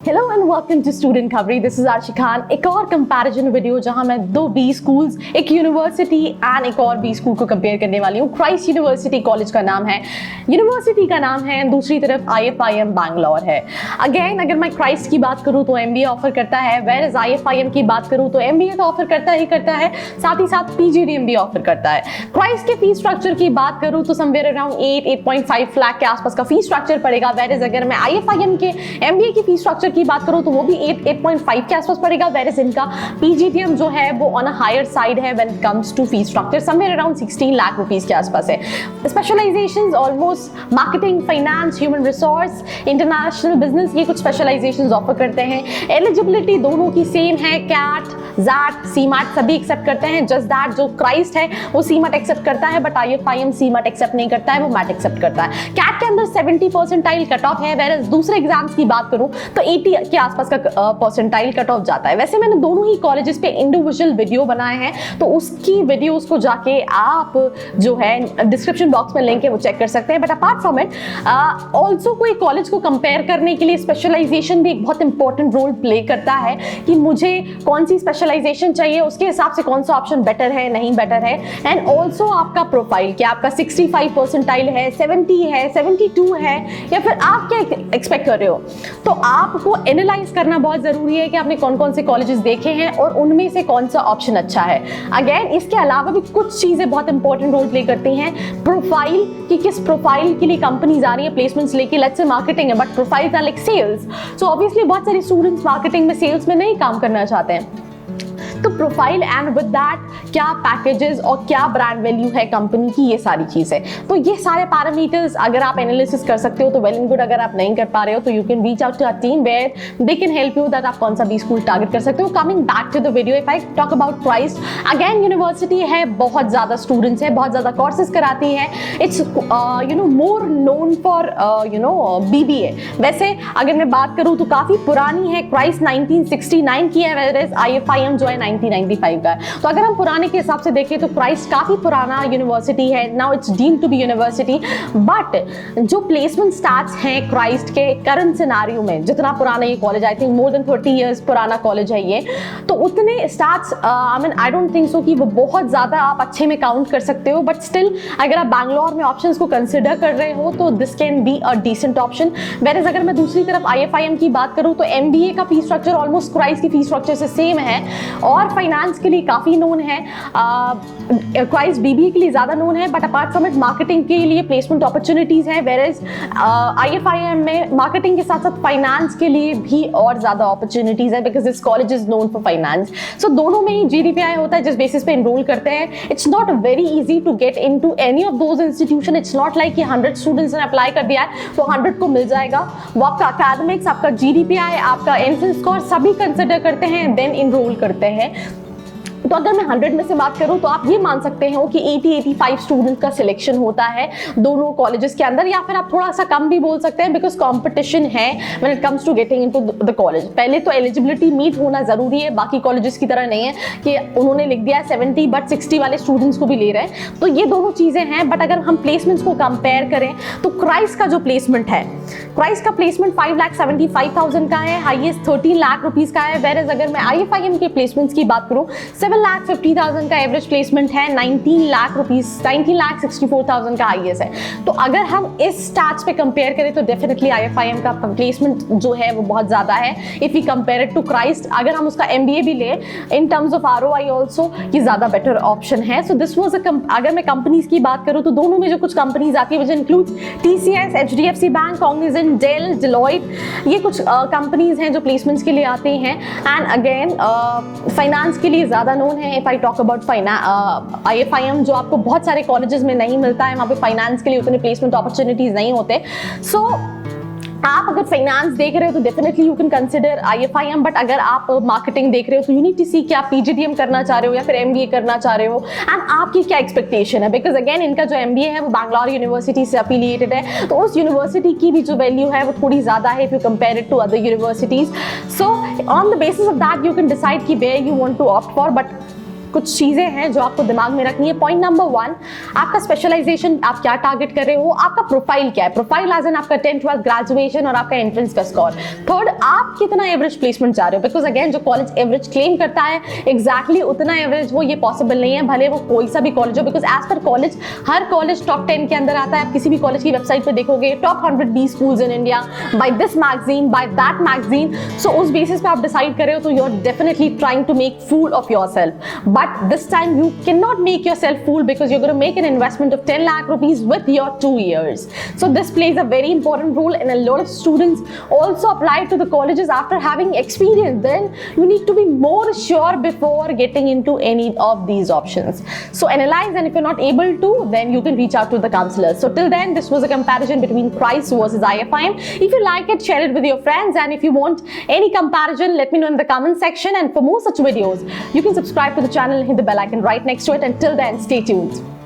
Hello and welcome to student Khabri. This is Arshi Khan. एक और comparison video जहां मैं दो बी स्कूल्स, एक यूनिवर्सिटी एंड एक और बी स्कूल को कंपेयर करने वाली हूँ। क्राइस्ट यूनिवर्सिटी कॉलेज का नाम है, यूनिवर्सिटी का नाम है, दूसरी तरफ IFIM बैंगलोर है। अगेन अगर मैं क्राइस्ट की बात करूँ तो MBA ऑफर करता है, वेयर इज IFIM की बात करूँ तो MBA तो ऑफर करता ही करता है, साथ ही साथ PGDM भी ऑफर करता है। क्राइस्ट के फीस स्ट्रक्चर की बात करूँ तो समवेयर अराउंड 8.5 लाख के आसपास का फीस स्ट्रक्चर पड़ेगा, वेयर इज अगर मैं IFIM के MBA की फीस स्ट्रक्चर की बात करूं तो वो भी 8.5 के आसपास पड़ेगा, वेयर इनका PGDM जो है वो ऑन अ हायर साइड है when it comes to fees structure, somewhere around 16 lakh rupees के आसपास है। Specialisations almost marketing, finance, human resource, international business, ये कुछ स्पेशलाइजेशंस ऑफर करते हैं। एलिजिबिलिटी दोनों की सेम है, कैट, जैट, सीमैट सभी एक्सेप्ट करते हैं। जस्ट दैट जो क्राइस्ट है वो सीमैट एक्सेप्ट करता है, बट IFIM सीमैट एक्सेप्ट नहीं करता है, वो मैट एक्सेप्ट करता है। कैट के अंदर 70 परसेंटाइल कट ऑफ है, वेयर दूसरे एग्जाम्स की बात करूं तो 80 के आसपास का परसेंटाइल कट ऑफ जाता है। वैसे मैंने दोनों ही कॉलेजेस पे इंडिविजुअल वीडियो बनाए हैं, तो उसकी वीडियोस को जाके आप जो है डिस्क्रिप्शन बॉक्स में लिंक है वो चेक कर सकते हैं। But apart from it also कोई कॉलेज को कंपेयर करने के लिए स्पेशलाइजेशन भी एक बहुत इंपॉर्टेंट रोल प्ले करता है कि मुझे कौन सी स्पेशलाइजेशन चाहिए, उसके हिसाब से कौन सा ऑप्शन बेटर है, नहीं बेटर है। एंड ऑल्सो आपका प्रोफाइल, क्या आपका 65 परसेंटाइल है, 70 है, 72 है, या फिर आप क्या एक्सपेक्ट कर रहे हो। तो आपको एनालाइज करना बहुत जरूरी है कि आपने कौन कौन से कॉलेजेस देखे हैं और उनमें से कौन सा ऑप्शन अच्छा है। अगेन इसके अलावा भी कुछ चीजें बहुत इंपॉर्टेंट रोल प्ले करती हैं। प्रोफाइल, कि किस प्रोफाइल के लिए कंपनीज आ रही है प्लेसमेंट्स लेके। लेट्स से मार्केटिंग है but profiles are like sales, so obviously बहुत सारे स्टूडेंट्स मार्केटिंग में, सेल्स में नहीं काम करना चाहते हैं। तो प्रोफाइल एंड विद दैट क्या पैकेजेस और क्या ब्रांड वैल्यू है कंपनी की, ये सारी चीजें। तो ये सारे पैरामीटर्स अगर आप एनालिसिस कर सकते हो तो वेल एंड गुड। अगर आप नहीं कर पा रहे हो तो you can reach out to our team where they can help you that आप कौन सा भी स्कूल टारगेट कर सकते हो। Coming back to the video, if I talk about Christ, again university है, बहुत ज्यादा स्टूडेंट्स है, बहुत ज्यादा कोर्सेज कराती है। It's more known for BBA। वैसे अगर मैं बात करूँ तो काफी पुरानी है, क्राइस्ट 1969 की है, वेयर इज IFIM जो है 1995 का है। तो अगर हम पुराने के हिसाब से देखें तो क्राइस्ट काफी पुराना यूनिवर्सिटी है। Now it's deemed to be university, but जो प्लेसमेंट स्टार्ट्स हैं क्राइस्ट के करंट सिनारियो में, जितना पुराना ये college, I think more than 30 years पुराना कॉलेज है ये, तो उतने starts I don't think so कि वो बहुत ज्यादा आप अच्छे में काउंट कर सकते हो। बट स्टिल अगर आप बैंगलोर में ऑप्शंस को कंसिडर कर रहे हो तो this can be a decent option. Where अगर मैं दूसरी तरफ IFIM की बात करूं तो MBA का फीस स्ट्रक्चर ऑलमोस्ट क्राइस्ट की फीस स्ट्रक्चर से सेम है और फाइनेंस के लिए काफी नोन है। क्राइस्ट BBA के लिए ज्यादा नोन है, but apart from it marketing के लिए प्लेसमेंट अपॉर्चुनिटीज है, वेयर इज IFIM में मार्केटिंग के साथ साथ फाइनेंस के लिए भी और ज्यादा अपॉर्चुनिटीज है, because this college is known for finance. So दोनों में ही GDPI होता है जिस बेसिस पे एनरोल करते हैं। It's not very easy to get into any of those institution. It's not like कि 100 स्टूडेंट्स ने अप्लाई कर दिया है तो 100 को मिल जाएगा। वो आपका एकेडमिक्स, आपका GDPI, आपका एंट्रेंस स्कोर सभी कंसिडर करते हैं, देन इनरोल करते हैं। तो अगर मैं 100 में से बात करूं तो आप ये मान सकते हो कि 80-85 स्टूडेंट का सिलेक्शन होता है दोनों कॉलेजेस के अंदर, या फिर आप थोड़ा सा कम भी बोल सकते हैं, बिकॉज कंपटीशन है when it comes to getting into the college. पहले तो एलिजिबिलिटी मीट होना जरूरी है, बाकी कॉलेजेस की तरह नहीं है कि उन्होंने लिख दिया 70 बट 60 वाले स्टूडेंट्स को भी ले रहे हैं। तो ये दोनों चीजें हैं। बट अगर हम प्लेसमेंट्स को कंपेयर करें तो क्राइस्ट का जो प्लेसमेंट है, क्राइस्ट का प्लेसमेंट 5,75,000 का है, हाईएस्ट 13 लाख रुपीज का है। वेयर अगर मैं IFIM के प्लेसमेंट्स की बात करूं 7,50,000 का एवरेज प्लेसमेंट है, 19 लाख रुपीज, 19,64,000 का हाईएस्ट है। तो अगर हम इस स्टैट्स पे कंपेयर करें तो डेफिनेटली IFIM का प्लेसमेंट जो है वो बहुत ज्यादा है if we compare it to Christ. अगर हम उसका MBA भी ले in terms of ROI also, ये ज्यादा बेटर ऑप्शन है। सो दिस वाज अगर मैं कंपनीज की बात करूं तो दोनों में जो कुछ कंपनीज आती है, which includes TCS, HDFC bank, Cognizant, Dell, Deloitte, ये कुछ कंपनीज हैं जो प्लेसमेंट्स के लिए आते हैं। एंड अगेन फाइनेंस के लिए ज्यादा नोन है। If I talk about IFIM जो आपको बहुत सारे कॉलेजेस में नहीं मिलता है, वहाँ पे फाइनेंस के लिए उतने प्लेसमेंट अपॉर्चुनिटीज नहीं होते। सो आप अगर फाइनेंस देख रहे हो तो definitely you can consider IFIM, but अगर आप मार्केटिंग देख रहे हो तो यू नीड टू सी कि आप PGDM करना चाह रहे हो या फिर MBA करना चाह रहे हो, एंड आपकी क्या एक्सपेक्टेशन है। बिकॉज अगेन इनका जो MBA है वो बैंगलोर यूनिवर्सिटी से अफिलिएटेड है, तो उस यूनिवर्सिटी की भी जो वैल्यू है वो थोड़ी ज्यादा है if you compare it to other universities. So on the basis of that you can decide कि where you want to opt for. But कुछ चीजें हैं जो आपको दिमाग में रखनी है। पॉइंट नंबर 1, आपका स्पेशलाइजेशन, आप क्या टारगेट कर रहे हो, आपका प्रोफाइल क्या है, प्रोफाइल एज एन आपका 10th 12th ग्रेजुएशन और आपका एंट्रेंस का स्कोर। थर्ड, आप कितना एवरेज प्लेसमेंट चाह रहे हो, बिकॉज अगेन जो कॉलेज एवरेज क्लेम करता है एग्जैक्टली उतना एवरेज वो ये पॉसिबल नहीं है, भले वो कोई सा भी कॉलेज हो, बिकॉज एज पर कॉलेज हर कॉलेज टॉप 10 के अंदर आता है। आप किसी भी कॉलेज की वेबसाइट पर देखोगे top 100 B schools in India by this magazine, by that magazine. So उस बेसिस पे आप डिसाइड कर रहे हो तो you are definitely trying to make fool of yourself, but this time you cannot make yourself fool because you're going to make an investment of 10 lakh rupees with your 2 years. So this plays a very important role, and a lot of students also apply to the colleges after having experience. Then you need to be more sure before getting into any of these options. So analyze, and if you're not able to, then you can reach out to the counselors. So till then, this was a comparison between Christ versus IFIM. If you like it, share it with your friends, and if you want any comparison, let me know in the comment section. And for more such videos, you can subscribe to the channel and hit the bell icon right next to it. Until then, stay tuned.